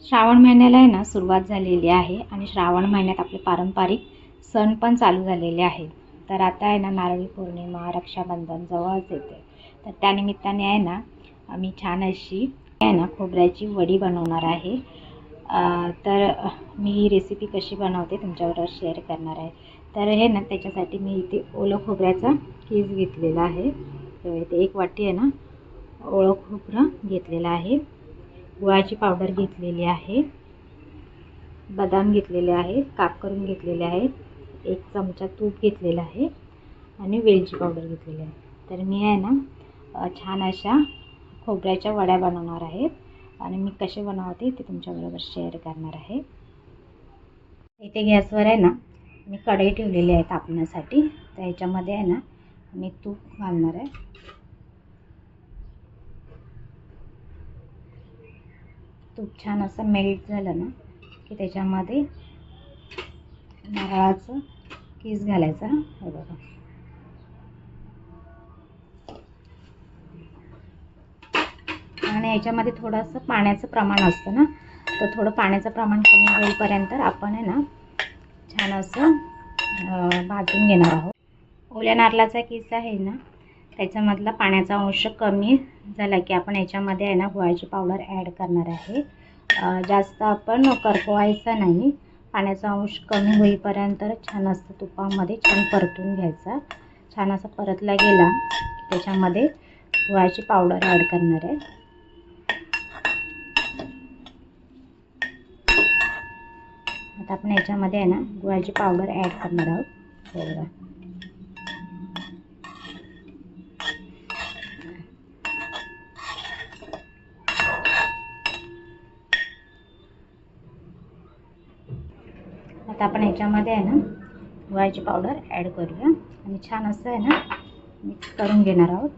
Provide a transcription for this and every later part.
श्रावण महिन्याला आहे ना सुरुवात झालेली आहे आणि श्रावण महिन्यात आपले पारंपरिक सण पण चालू झालेले आहेत। तर आता आहे ना नारळी पौर्णिमा, रक्षाबंधन जवळच येते। तर त्यानिमित्ताने आहे ना मी छान अशी आहे ना खोबऱ्याची वडी बनवणार आहे। तर मी ही रेसिपी कशी बनवते तुमच्याबरोबर शेअर करणार आहे। तर हे ना त्याच्यासाठी मी इथे ओलं खोबऱ्याचा कीस घेतलेला आहे। तर इथे 1 वाटी आहे ना ओलं खोबरं घेतलेलं आहे। गुळाची पावडर घेतलेली आहे, बदाम घेतलेले आहे, काप करून घेतलेले आहे, 1 चमचा तूप घेतलेला आहे आणि वेलची पावडर घेतलेली आहे। तर मी आहे ना छान अशा खोबऱ्याच्या वड्या बनवणार आहे आणि मी कसे बनवते ते तुमच्याबरोबर शेअर करणार आहे। इथे गॅसवर आहे ना मी कढई ठेवलेली आहे तापण्यासाठी। तर याच्यामध्ये आहे ना मी तूप घालणार आहे। तूप छान असं मेल्ट झालं ना की त्याच्यामध्ये नारळाचं कीस घालायचा। हे बघा, आणि याच्यामध्ये थोडंसं पाण्याचं प्रमाण असतं ना, तर थोडं पाण्याचं प्रमाण कमी होईपर्यंत आपण आहे ना छान असं भाजून घेणार आहोत। ओल्या नारळाचा कीस आहे ना त्याच्यामधला पाण्याचा अंश कमी झाला की आपण याच्यामध्ये आहे ना गुळाची पावडर ॲड करणार आहे। जास्त आपण करपवायचा नाही, पाण्याचा अंश कमी होईपर्यंत छान असं तुपामध्ये छान परतून घ्यायचा। छान असं परतला गेला की त्याच्यामध्ये गुळाची पावडर ॲड करणार आहे। आता आपण याच्यामध्ये आहे ना गुळाची पावडर ॲड करणार आहोत। बघा, आता आपण याच्यामध्ये आहे ना गुळाची पावडर ॲड करूया आणि छान असं आहे ना मिक्स करून घेणार आहोत।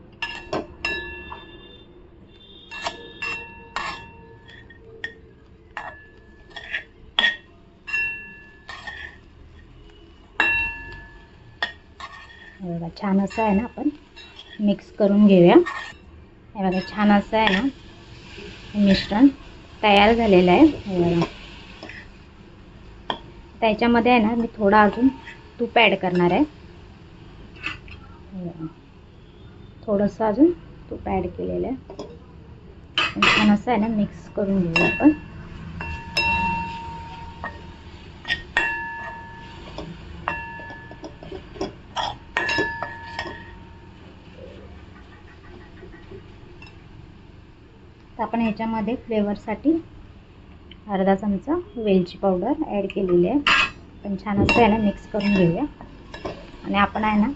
बघा, छान असं आहे ना आपण मिक्स करून घेऊया। हे बघा, छान असं आहे ना मिश्रण तयार झालेलं आहे। हे बघा, त्याच्यामध्ये आहे ना मी थोडा अजून तूप ॲड करणार आहे। थोडंसं अजून तूप ॲड केलेलं आहे। छान असं आहे ना मिक्स करून घेऊया आपण। तर आपण ह्याच्यामध्ये फ्लेवरसाठी अर्धा चमचा वेलची पावडर ॲड केलेली आहे। पण छान असं आहे ना मिक्स करून घेऊया आणि आपण आहे ना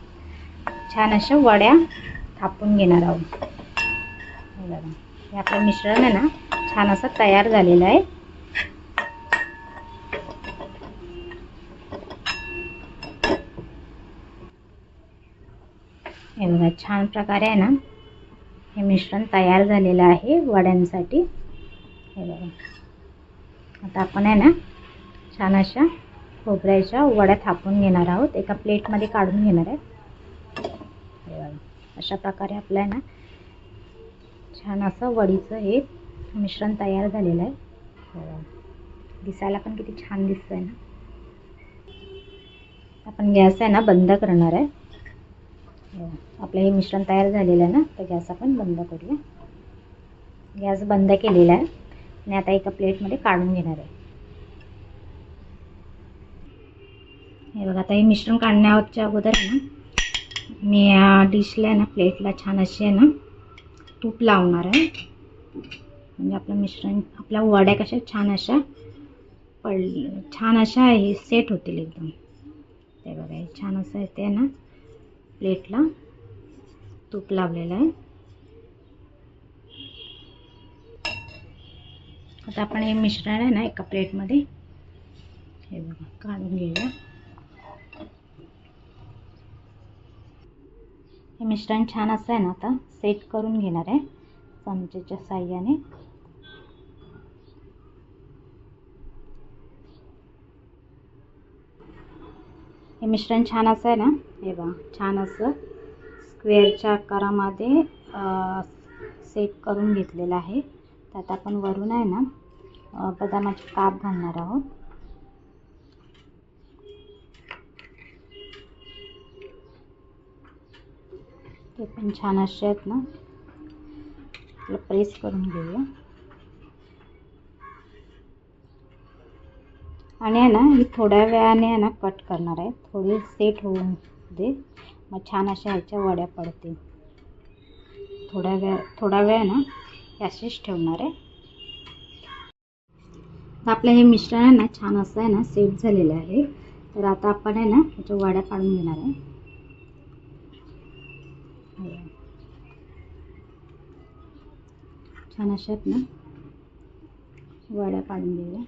छान अशा वड्या थापून घेणार आहोत। हे आपलं मिश्रण आहे ना छान असं तयार झालेलं आहे। हे बघा, छान प्रकारे आहे ना हे मिश्रण तयार झालेलं आहे वड्यांसाठी। हे बघा, आता आपण आहे ना छान अशा खोबऱ्याच्या वड्या थापून घेणार आहोत, एका प्लेटमध्ये काढून घेणार आहे। हे बघा, अशा प्रकारे आपलं आहे ना छान असं वडीचं हे मिश्रण तयार झालेलं आहे। हे बघा, दिसायला पण किती छान दिसतंय ना। आपण गॅस आहे ना बंद करणार आहे। आपलं हे मिश्रण तयार झालेलं आहे ना, तर गॅस आपण बंद करूया। गॅस बंद केलेला आहे आणि आता एका प्लेटमध्ये काढून घेणार आहे। हे बघा, आता हे मिश्रण काढण्याच्या अगोदर आहे ना मी या डिशला आहे ना प्लेटला छान अशी आहे ना तूप लावणार आहे। म्हणजे आपलं मिश्रण, आपल्या वड्या कशा छान अशा छान अशा हे सेट होतील एकदम। ते बघा, हे छान असं येते ना प्लेटला तूप लावलेलं आहे। आता आपण हे मिश्रण आहे ना एका प्लेटमध्ये हे बघा काढून घेऊया। हे मिश्रण छान असं आहे ना आता सेट करून घेणार आहे चमचेच्या साहाय्याने। हे मिश्रण छान असं आहे ना, हे बघा छान असं स्क्वेअरच्या आकारामध्ये सेट करून घेतलेलं आहे। तर आता आपण वरून आहे ना बदामाचे काप घालणार आहोत. ते पण छान असे आहेत ना, प्रेस करून घेऊया. आणि आहे ना ही थोड्या वेळाने आहे ना कट करणार आहे. थोडी सेट होऊन दे, मग छान अशा ह्याच्या वड्या पडतील. थोडा वेळ ना अशीच ठेवणार आहे. आपलं हे मिश्रण आहे ना छान असं आहे ना सेट झालेलं आहे. तर आता आपण आहे ना त्याच्या वड्या पाडून घेणार आहे. छान अशा आहेत ना वड्या पाडून घेऊया.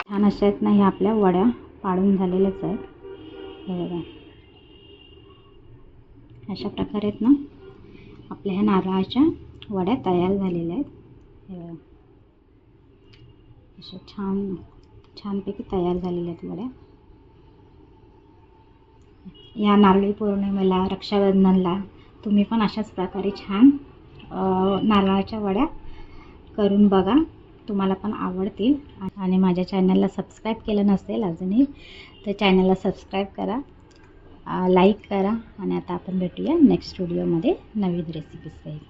छान अशा आहेत ना ह्या आपल्या वड्या पाडून झालेल्याच आहेत. हे बघा अशा प्रकारे आहेत ना आपल्या ह्या नारळाच्या वड्या तयार झालेल्या आहेत. हे बघा अशा छानपैकी तयार झालेल्या आहेत वड्या. या नारळी पौर्णिमेला, रक्षाबंधनला तुम्ही पण अशाच प्रकारे छान नारळाच्या वड्या करून बघा, तुम्हाला पण आवडतील. आणि माझ्या चॅनलला सबस्क्राईब केलं नसेल अजूनही तर चॅनलला सबस्क्राईब करा, लाईक करा. आणि आता आपण भेटूया नेक्स्ट व्हिडिओमध्ये नवीन रेसिपीज सहित.